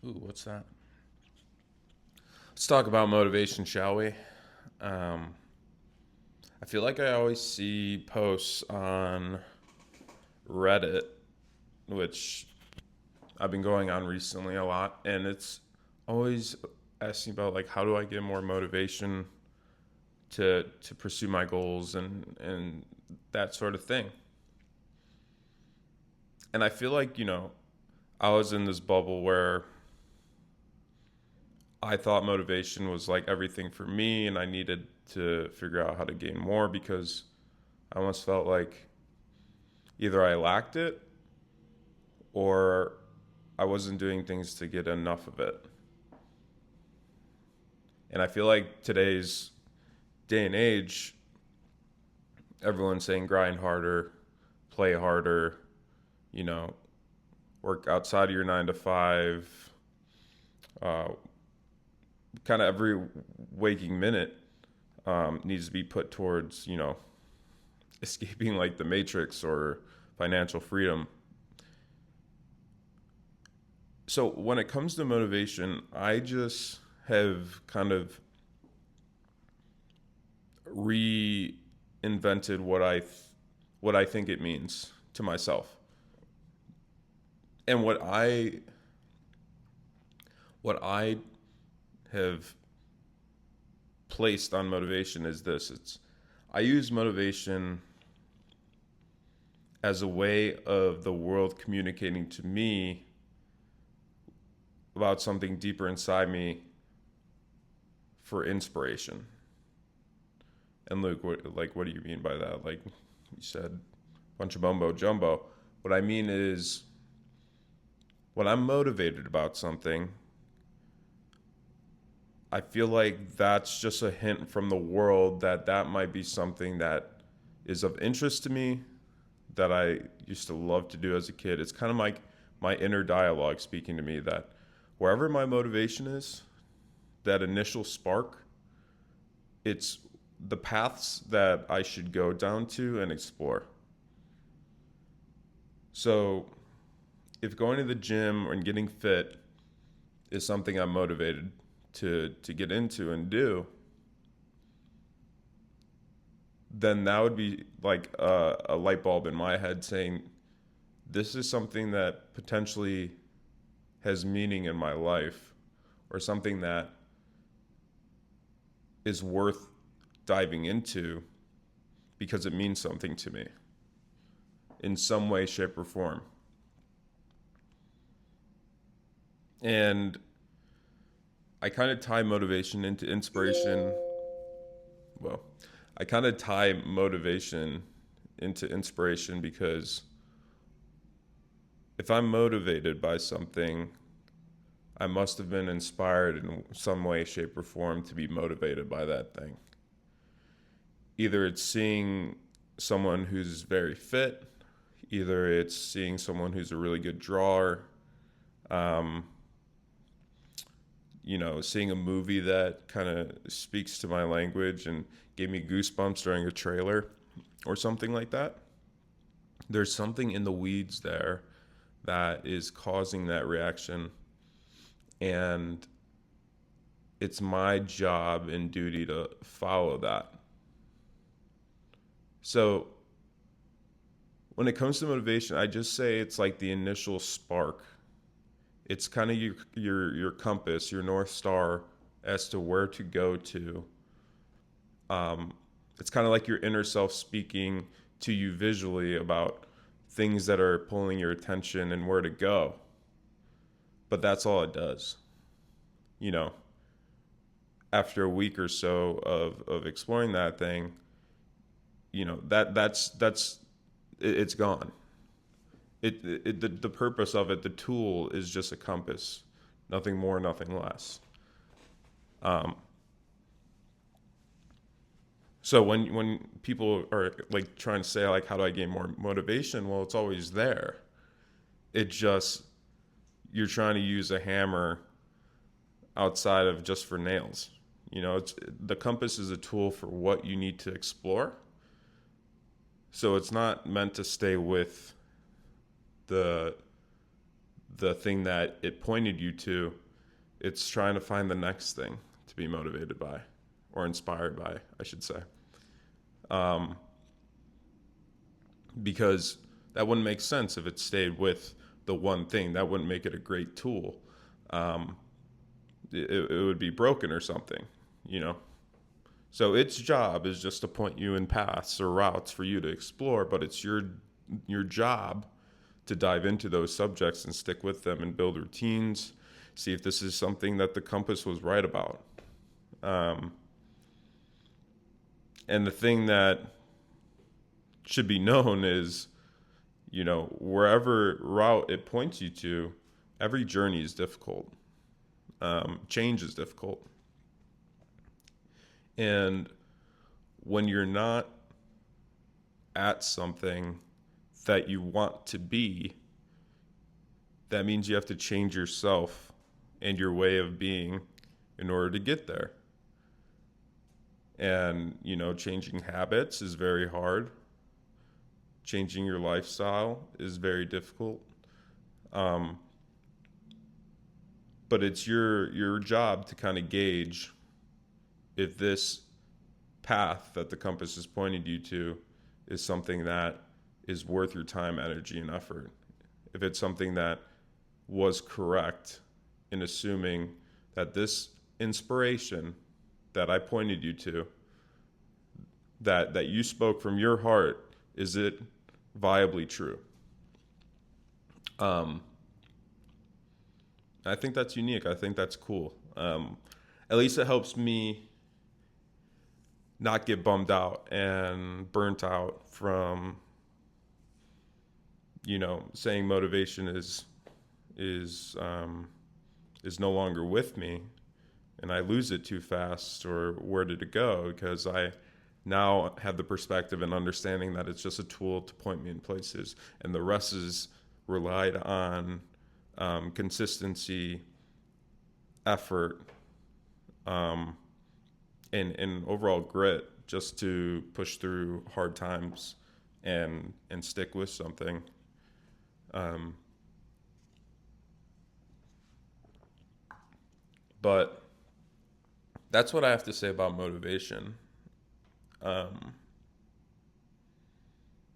Ooh, what's that? Let's talk about motivation, shall we? Um, I feel like I always see posts on Reddit, which I've been going on recently a lot, and it's always asking about like how do I get more motivation to pursue my goals and that sort of thing. And I feel like I was in this bubble where I thought motivation was like everything for me, and I needed to figure out how to gain more because I almost felt like either I lacked it or I wasn't doing things to get enough of it. And I feel like today's day and age, everyone's saying grind harder, play harder, you know, work outside of your 9 to 5, uh, kind of every waking minute needs to be put towards, escaping like the matrix or financial freedom. So when it comes to motivation, I just have kind of reinvented what I think it means to myself. And what I have placed on motivation is this. It's I use motivation as a way of the world communicating to me about something deeper inside me for inspiration. And Luke, what do you mean by that? Like you said, a bunch of mumbo jumbo. What I mean is when I'm motivated about something, I feel like that's just a hint from the world that that might be something that is of interest to me that I used to love to do as a kid. It's kind of like my inner dialogue speaking to me that wherever my motivation is, that initial spark, it's the paths that I should go down to and explore. So, if going to the gym and getting fit is something I'm motivated to get into and do, then that would be like a light bulb in my head saying, this is something that potentially has meaning in my life or something that is worth diving into because it means something to me in some way, shape, or form. And I kind of tie motivation into inspiration. Well, I kind of tie motivation into inspiration because if I'm motivated by something, I must have been inspired in some way, shape, or form to be motivated by that thing. Either it's seeing someone who's very fit, either it's seeing someone who's a really good drawer, um, seeing a movie that kind of speaks to my language and gave me goosebumps during a trailer or something like that. There's something in the weeds there that is causing that reaction, and it's my job and duty to follow that. So when it comes to motivation, I just say it's like the initial spark. It's kind of your compass, your north star as to where to go to. Um, it's kind of like your inner self speaking to you visually about things that are pulling your attention and where to go. But that's all it does. You know, after a week or so of exploring that thing, that's it's gone. The purpose of it, the tool is just a compass, nothing more, nothing less. Um, so when people are like trying to say like how do I gain more motivation, well, it's always there. It just you're trying to use a hammer outside of just for nails. It's the compass is a tool for what you need to explore. So it's not meant to stay with the the thing that it pointed you to, it's trying to find the next thing to be motivated by, or inspired by, I should say. Because that wouldn't make sense if it stayed with the one thing. That wouldn't make it a great tool. It would be broken or something, you know? So its job is just to point you in paths or routes for you to explore, but it's your job to dive into those subjects and stick with them and build routines, see if this is something that the compass was right about. And the thing that should be known is, you know, wherever route it points you to, every journey is difficult. Change is difficult. And when you're not at something that you want to be, that means you have to change yourself and your way of being in order to get there. And, you know, changing habits is very hard. Changing your lifestyle is very difficult. But it's your job to kind of gauge if this path that the compass is pointing you to is something that is worth your time, energy, and effort. If it's something that was correct in assuming that this inspiration that I pointed you to, that you spoke from your heart, is it viably true? I think that's unique. I think that's cool. At least it helps me not get bummed out and burnt out from, you know, saying motivation is no longer with me, and I lose it too fast, or where did it go? Because I now have the perspective and understanding that it's just a tool to point me in places, and the rest is relied on consistency, effort, and overall grit just to push through hard times and stick with something. But that's what I have to say about motivation.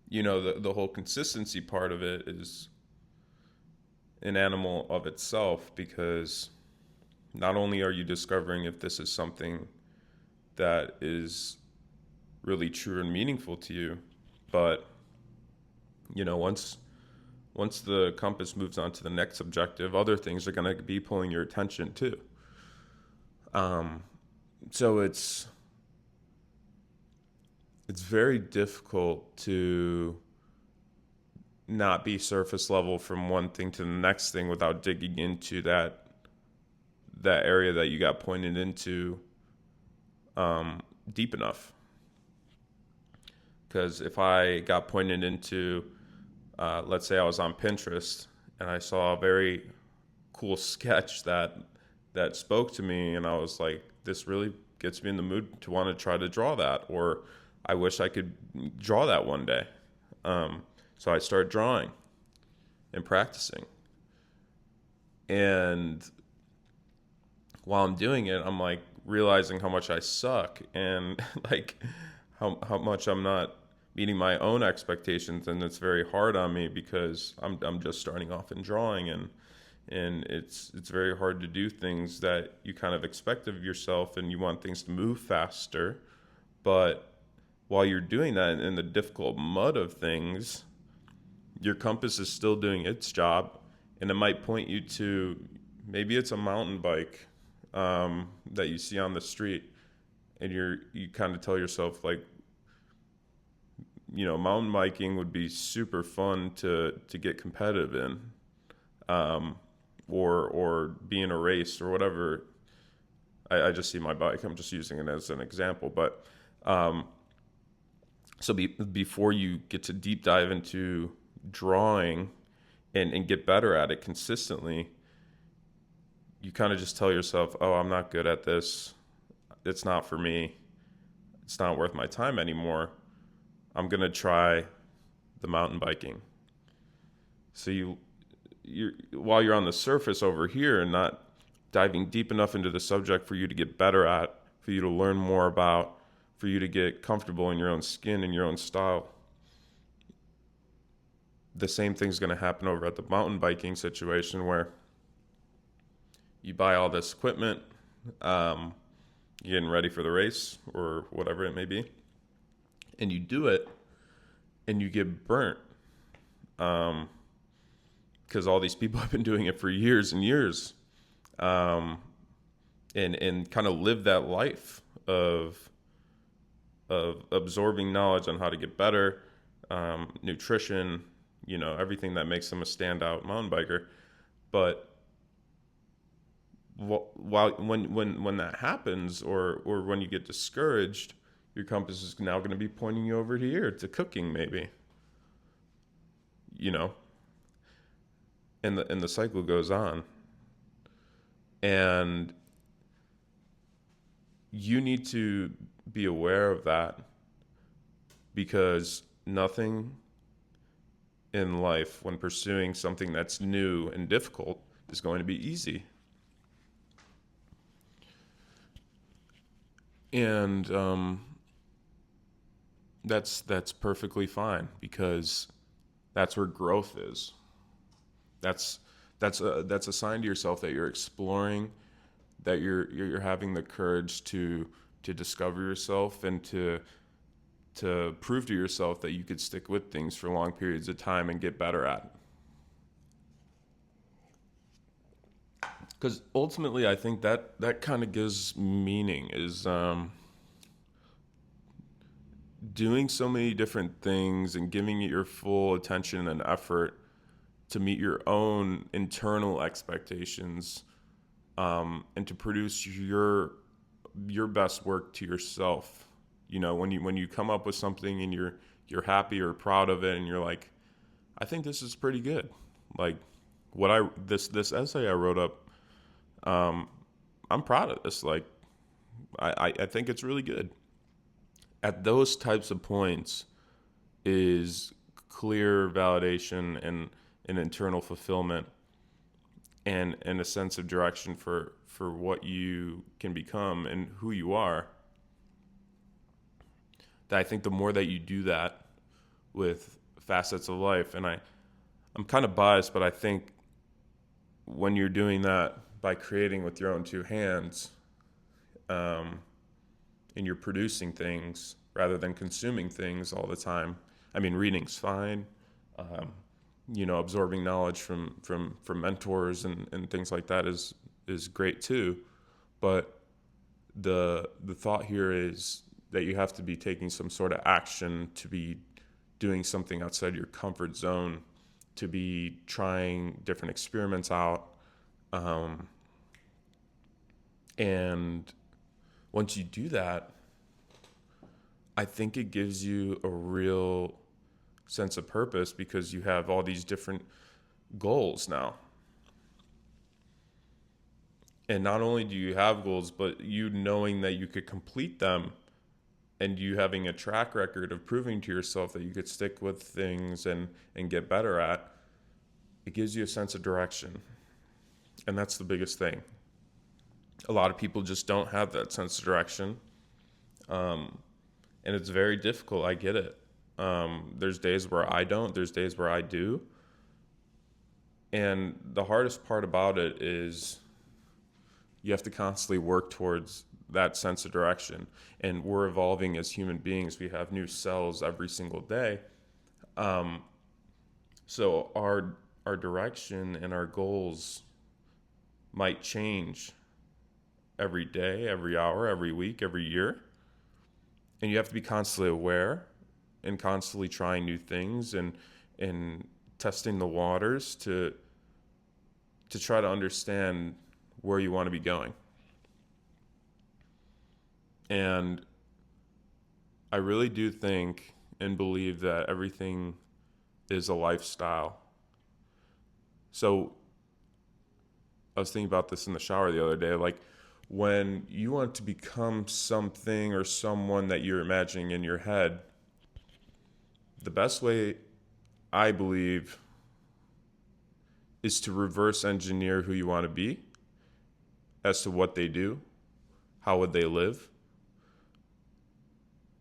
You know, the whole consistency part of it is an animal of itself, because not only are you discovering if this is something that is really true and meaningful to you, but, you know, once the compass moves on to the next objective, other things are going to be pulling your attention too. So it's very difficult to not be surface level from one thing to the next thing without digging into that area that you got pointed into deep enough. Because if I got pointed into, let's say I was on Pinterest and I saw a very cool sketch that spoke to me, and I was like, this really gets me in the mood to want to try to draw that, or I wish I could draw that one day. So I started drawing and practicing. And while I'm doing it, I'm like realizing how much I suck, and like how much I'm not meeting my own expectations, and it's very hard on me because I'm just starting off in drawing, and it's very hard to do things that you kind of expect of yourself, and you want things to move faster. But while you're doing that in the difficult mud of things, your compass is still doing its job, and it might point you to, maybe it's a mountain bike that you see on the street, and you kind of tell yourself, like, you know, mountain biking would be super fun to get competitive in, or be in a race or whatever. I just see my bike. I'm just using it as an example, but so before you get to deep dive into drawing and get better at it consistently, you kind of just tell yourself, oh, I'm not good at this. It's not for me. It's not worth my time anymore. I'm going to try the mountain biking. So while you're on the surface over here and not diving deep enough into the subject for you to get better at, for you to learn more about, for you to get comfortable in your own skin and your own style. The same thing's going to happen over at the mountain biking situation where you buy all this equipment, you're getting ready for the race or whatever it may be, and you do it and you get burnt. Because all these people have been doing it for years and years, and kind of live that life of absorbing knowledge on how to get better, nutrition, everything that makes them a standout mountain biker. But when that happens, or when you get discouraged, your compass is now going to be pointing you over here to cooking, maybe. And the cycle goes on. And you need to be aware of that, because nothing in life, when pursuing something that's new and difficult, is going to be easy. And that's perfectly fine, because that's where growth is. That's a sign to yourself that you're exploring, that you're having the courage to discover yourself, and to prove to yourself that you could stick with things for long periods of time and get better at it. Because ultimately, I think that kind of gives meaning, is doing so many different things and giving it your full attention and effort to meet your own internal expectations, and to produce your best work to yourself. When you come up with something and you're happy or proud of it, and you're like, I think this is pretty good. Like this essay I wrote up, I'm proud of this. Like I think it's really good. At those types of points is clear validation and an internal fulfillment, and a sense of direction for what you can become and who you are. That I think the more that you do that with facets of life, and I'm kind of biased, but I think when you're doing that by creating with your own two hands, and you're producing things rather than consuming things all the time. I mean, reading's fine. Absorbing knowledge from mentors and things like that is great too. But the thought here is that you have to be taking some sort of action, to be doing something outside your comfort zone, to be trying different experiments out. And once you do that, I think it gives you a real sense of purpose, because you have all these different goals now. And not only do you have goals, but you knowing that you could complete them, and you having a track record of proving to yourself that you could stick with things and get better at, it gives you a sense of direction. And that's the biggest thing. A lot of people just don't have that sense of direction. And it's very difficult. I get it. There's days where I don't. There's days where I do. And the hardest part about it is you have to constantly work towards that sense of direction. And we're evolving as human beings. We have new cells every single day. So our direction and our goals might change every day, every hour, every week, every year. And you have to be constantly aware and constantly trying new things and testing the waters to try to understand where you want to be going. And I really do think and believe that everything is a lifestyle. So I was thinking about this in the shower the other day, like when you want to become something or someone that you're imagining in your head, the best way, I believe, is to reverse engineer who you want to be as to what they do, how would they live,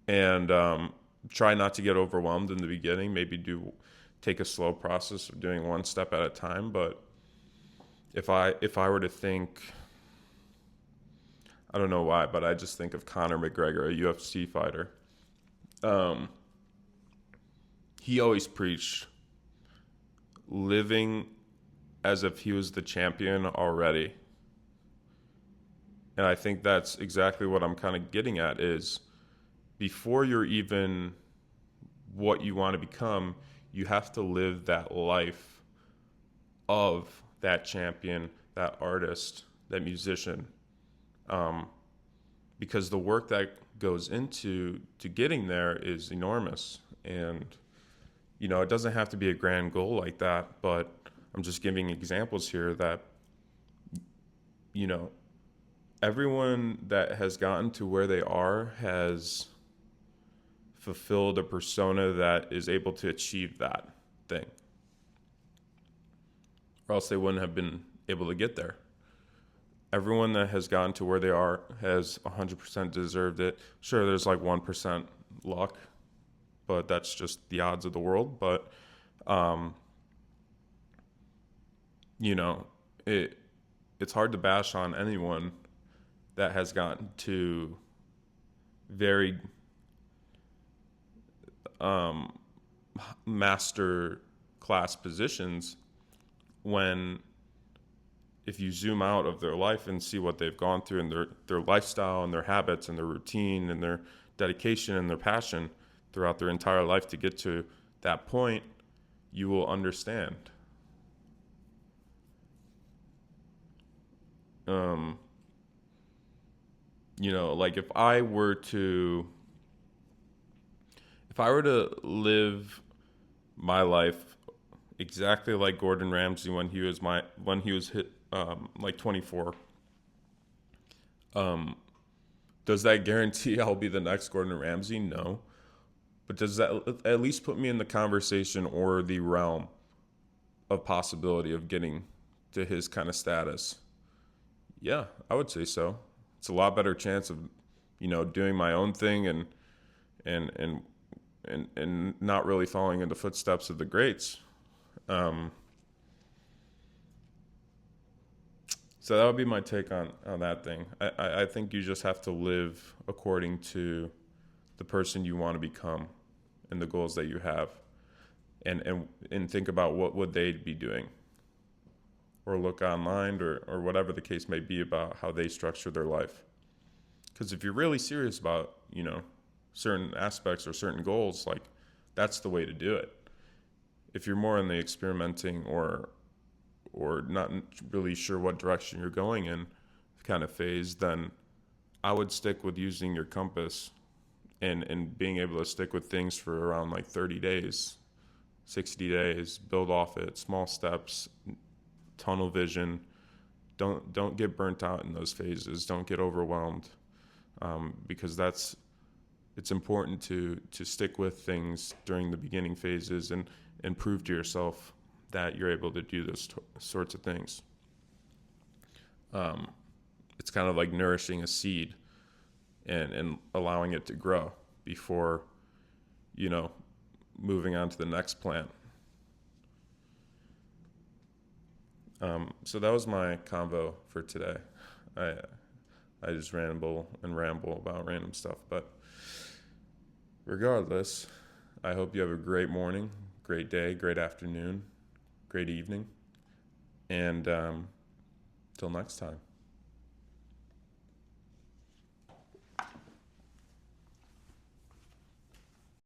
and try not to get overwhelmed in the beginning. Maybe take a slow process of doing one step at a time. But if I were to think, I don't know why, but I just think of Conor McGregor, a UFC fighter. Um, he always preached living as if he was the champion already. And I think that's exactly what I'm kind of getting at is before you're even what you want to become, you have to live that life of that champion, that artist, that musician. Because the work that goes into getting there is enormous. And, it doesn't have to be a grand goal like that, but I'm just giving examples here that, everyone that has gotten to where they are has fulfilled a persona that is able to achieve that thing. Or else they wouldn't have been able to get there. Everyone that has gotten to where they are has 100% deserved it. Sure, there's like 1% luck, but that's just the odds of the world. But, it's hard to bash on anyone that has gotten to very master class positions when if you zoom out of their life and see what they've gone through and their lifestyle and their habits and their routine and their dedication and their passion throughout their entire life to get to that point, you will understand. Like if I were to live my life exactly like Gordon Ramsay when he was hit like 24. Does that guarantee I'll be the next Gordon Ramsay? No. But does that at least put me in the conversation or the realm of possibility of getting to his kind of status? Yeah, I would say so. It's a lot better chance of, doing my own thing and and and and not really following in the footsteps of the greats. Um, so that would be my take on that thing. I think you just have to live according to the person you want to become and the goals that you have, and think about what would they be doing, or look online or whatever the case may be about how they structure their life. Because if you're really serious about certain aspects or certain goals, like that's the way to do it. If you're more in the experimenting or not really sure what direction you're going in kind of phase, then I would stick with using your compass and being able to stick with things for around like 30 days, 60 days, build off it, small steps, tunnel vision. Don't get burnt out in those phases. Don't get overwhelmed, because it's important to stick with things during the beginning phases and prove to yourself that you're able to do those sorts of things. It's kind of like nourishing a seed and allowing it to grow before, moving on to the next plant. So that was my convo for today. I just ramble about random stuff, but regardless, I hope you have a great morning, great day, great afternoon, great evening, and till next time.